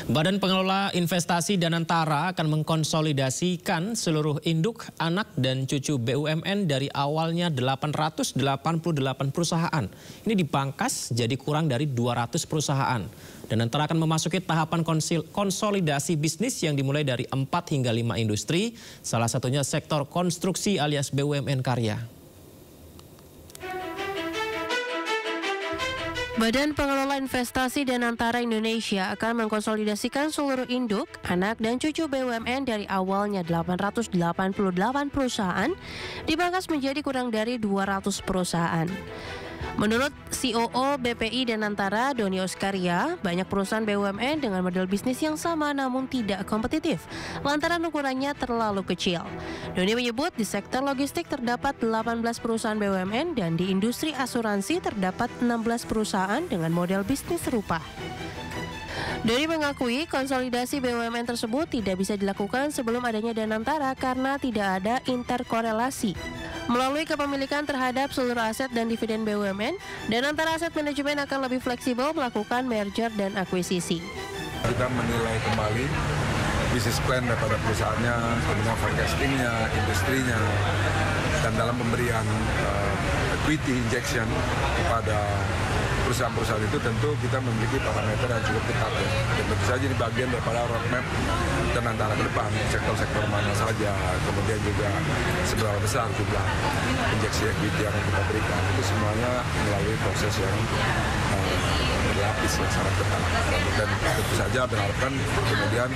Badan Pengelola Investasi Danantara akan mengkonsolidasikan seluruh induk, anak, dan cucu BUMN dari awalnya 888 perusahaan. Ini dipangkas jadi kurang dari 200 perusahaan. Danantara akan memasuki tahapan konsolidasi bisnis yang dimulai dari 4 hingga 5 industri, salah satunya sektor konstruksi alias BUMN karya. Badan Pengelola Investasi Danantara Indonesia akan mengkonsolidasikan seluruh induk, anak, dan cucu BUMN dari awalnya 888 perusahaan dipangkas menjadi kurang dari 200 perusahaan. Menurut COO BPI Danantara, Doni Oskaria, banyak perusahaan BUMN dengan model bisnis yang sama namun tidak kompetitif lantaran ukurannya terlalu kecil. Doni menyebut di sektor logistik terdapat 18 perusahaan BUMN dan di industri asuransi terdapat 16 perusahaan dengan model bisnis serupa. Doni mengakui konsolidasi BUMN tersebut tidak bisa dilakukan sebelum adanya Danantara karena tidak ada interkorelasi. Melalui kepemilikan terhadap seluruh aset dan dividen BUMN, Danantara Asset Management akan lebih fleksibel melakukan merger dan akuisisi. Kita menilai kembali bisnis plan daripada perusahaannya, kemudian forecastingnya, industrinya, dan dalam pemberian equity injection kepada perusahaan-perusahaan itu tentu kita memiliki parameter yang cukup ketat ya. Dan tentu saja ini bagian daripada roadmap Danantara ke depan, sektor-sektor mana saja, kemudian juga seberapa besar jumlah injeksi equity yang kita berikan. Itu semuanya melalui proses yang berlapis yang sangat ketat. Dan tentu saja berharapkan kemudian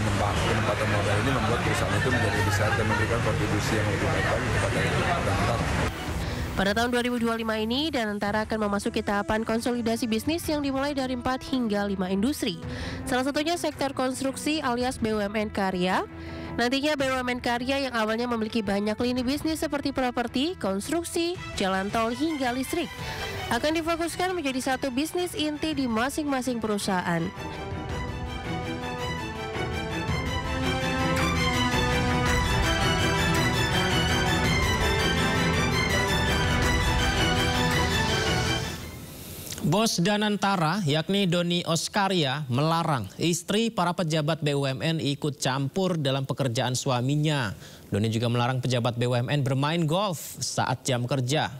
penempatan modal ini membuat perusahaan itu menjadi besar dan memberikan kontribusi yang lebih baik lagi kepada Danantara. Pada tahun 2025 ini, Danantara akan memasuki tahapan konsolidasi bisnis yang dimulai dari 4 hingga 5 industri. Salah satunya sektor konstruksi alias BUMN karya. Nantinya BUMN karya yang awalnya memiliki banyak lini bisnis seperti properti, konstruksi, jalan tol hingga listrik akan difokuskan menjadi satu bisnis inti di masing-masing perusahaan. Bos Danantara, yakni Doni Oskaria, melarang istri para pejabat BUMN ikut campur dalam pekerjaan suaminya. Doni juga melarang pejabat BUMN bermain golf saat jam kerja.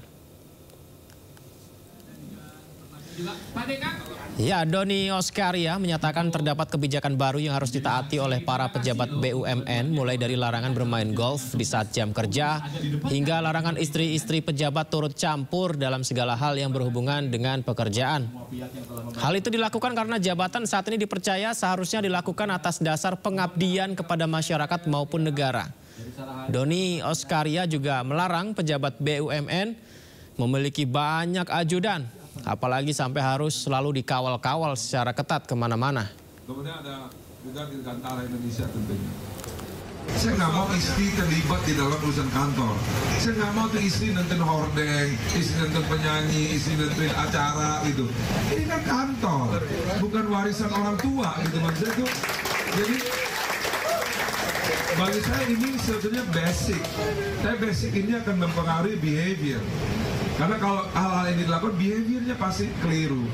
Ya, Doni Oskaria menyatakan terdapat kebijakan baru yang harus ditaati oleh para pejabat BUMN, mulai dari larangan bermain golf di saat jam kerja, hingga larangan istri-istri pejabat turut campur dalam segala hal yang berhubungan dengan pekerjaan. Hal itu dilakukan karena jabatan saat ini dipercaya seharusnya dilakukan atas dasar pengabdian kepada masyarakat maupun negara. Doni Oskaria juga melarang pejabat BUMN memiliki banyak ajudan, apalagi sampai harus selalu dikawal-kawal secara ketat kemana-mana. Kemudian ada juga di Danantara Indonesia tentunya. Saya nggak mau istri terlibat di dalam urusan kantor. Saya nggak mau tuh istri nonton hordeng, istri nonton penyanyi, istri nonton acara gitu. Ini kan kantor, bukan warisan orang tua gitu maksudnya tuh. Jadi bagi saya ini sebetulnya basic. Tapi basic ini akan mempengaruhi behavior. Karena kalau hal-hal ini dilakukan, behaviornya pasti keliru.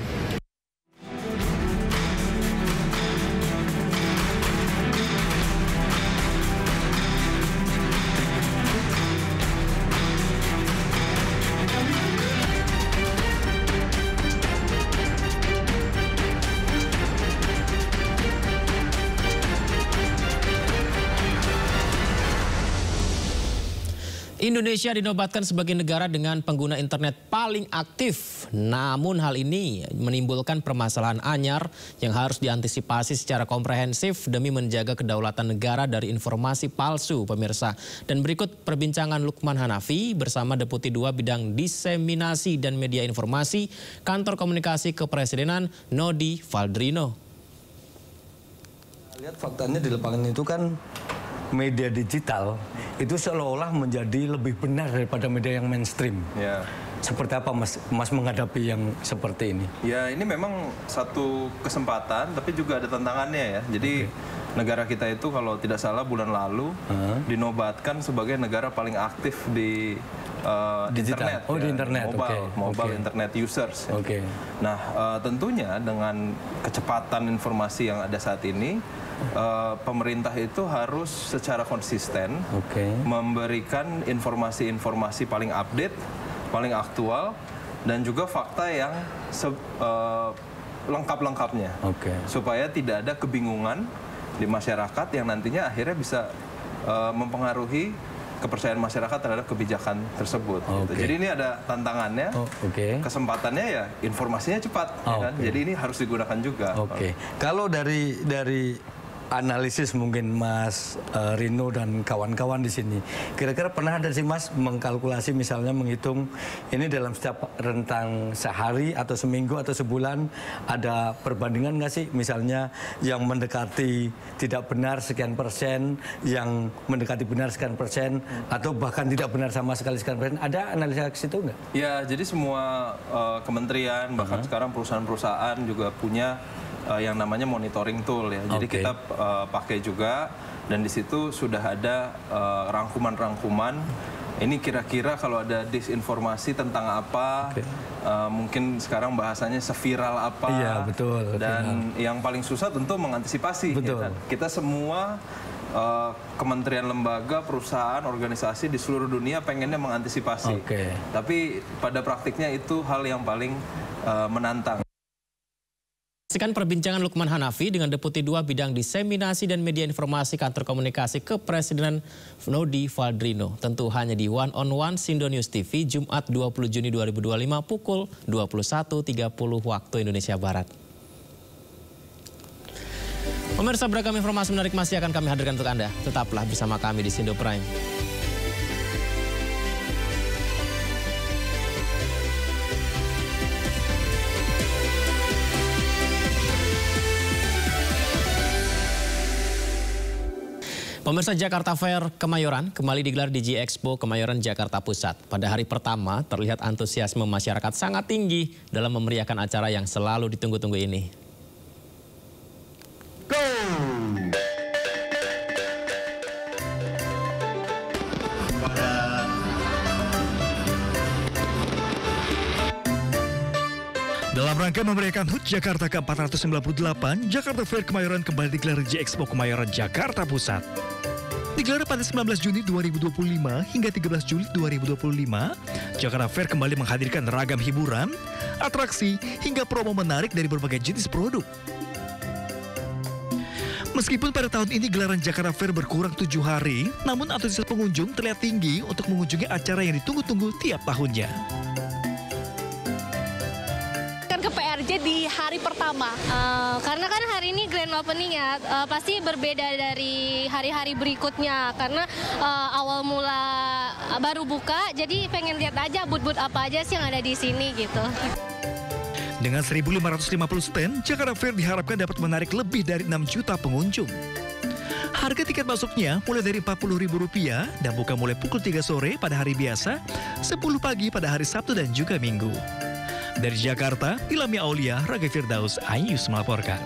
Indonesia dinobatkan sebagai negara dengan pengguna internet paling aktif. Namun hal ini menimbulkan permasalahan anyar yang harus diantisipasi secara komprehensif demi menjaga kedaulatan negara dari informasi palsu, pemirsa. Dan berikut perbincangan Lukman Hanafi bersama Deputi 2 Bidang Diseminasi dan Media Informasi Kantor Komunikasi Kepresidenan Nodi Valdrino. Lihat faktanya di lapangan itu kan media digital itu seolah-olah menjadi lebih benar daripada media yang mainstream. Ya. Seperti apa Mas menghadapi yang seperti ini? Ya, ini memang satu kesempatan tapi juga ada tantangannya ya. Jadi negara kita itu kalau tidak salah bulan lalu dinobatkan sebagai negara paling aktif di internet. Oh, di internet. Mobile internet users. Oke. Nah, tentunya dengan kecepatan informasi yang ada saat ini, pemerintah itu harus secara konsisten memberikan informasi-informasi paling update, paling aktual, dan juga fakta yang lengkap-lengkapnya, supaya tidak ada kebingungan di masyarakat yang nantinya akhirnya bisa mempengaruhi kepercayaan masyarakat terhadap kebijakan tersebut. Gitu. Jadi ini ada tantangannya, kesempatannya ya informasinya cepat, ya kan? Jadi ini harus digunakan juga. Kalau dari analisis mungkin Mas Rino dan kawan-kawan di sini, kira-kira pernah ada sih Mas mengkalkulasi misalnya menghitung ini dalam setiap rentang sehari atau seminggu atau sebulan ada perbandingan nggak sih, misalnya yang mendekati tidak benar sekian persen, yang mendekati benar sekian persen, atau bahkan tidak benar sama sekali sekian persen, ada analisa ke situ nggak? Ya, jadi semua kementerian bahkan sekarang perusahaan-perusahaan juga punya yang namanya monitoring tool ya. Jadi kita pakai juga, dan di situ sudah ada rangkuman-rangkuman. Ini kira-kira kalau ada disinformasi tentang apa, mungkin sekarang bahasanya seviral apa. Iya, betul. Dan yang paling susah tentu mengantisipasi. Ya kan? Kita semua kementerian, lembaga, perusahaan, organisasi di seluruh dunia pengennya mengantisipasi. Tapi pada praktiknya itu hal yang paling menantang. Saksikan perbincangan Lukman Hanafi dengan Deputi 2 Bidang Diseminasi dan Media Informasi Kantor Komunikasi Kepresidenan Nodi Valdrino. Tentu hanya di One on One Sindo News TV Jumat 20 Juni 2025 pukul 21.30 waktu Indonesia Barat. Pemirsa, beragam informasi menarik masih akan kami hadirkan untuk Anda. Tetaplah bersama kami di Sindo Prime. Pemirsa, Jakarta Fair Kemayoran kembali digelar di G-Expo Kemayoran, Jakarta Pusat. Pada hari pertama, terlihat antusiasme masyarakat sangat tinggi dalam memeriahkan acara yang selalu ditunggu-tunggu ini. Go! Dalam rangka memeriahkan HUT Jakarta ke-498, Jakarta Fair Kemayoran kembali digelar di Expo Kemayoran, Jakarta Pusat. Digelar pada 19 Juni 2025 hingga 13 Juli 2025, Jakarta Fair kembali menghadirkan ragam hiburan, atraksi, hingga promo menarik dari berbagai jenis produk. Meskipun pada tahun ini gelaran Jakarta Fair berkurang 7 hari, namun antusias pengunjung terlihat tinggi untuk mengunjungi acara yang ditunggu-tunggu tiap tahunnya. Ke PRJ di hari pertama, karena kan hari ini grand opening ya, pasti berbeda dari hari-hari berikutnya karena awal mula baru buka, jadi pengen lihat aja booth-booth apa aja sih yang ada di sini gitu. Dengan 1.550 stand, Jakarta Fair diharapkan dapat menarik lebih dari 6 juta pengunjung. Harga tiket masuknya mulai dari Rp40.000 dan buka mulai pukul 3 sore pada hari biasa, 10 pagi pada hari Sabtu dan juga Minggu. Dari Jakarta, Ilham Aulia, Raga Firdaus, iNews melaporkan.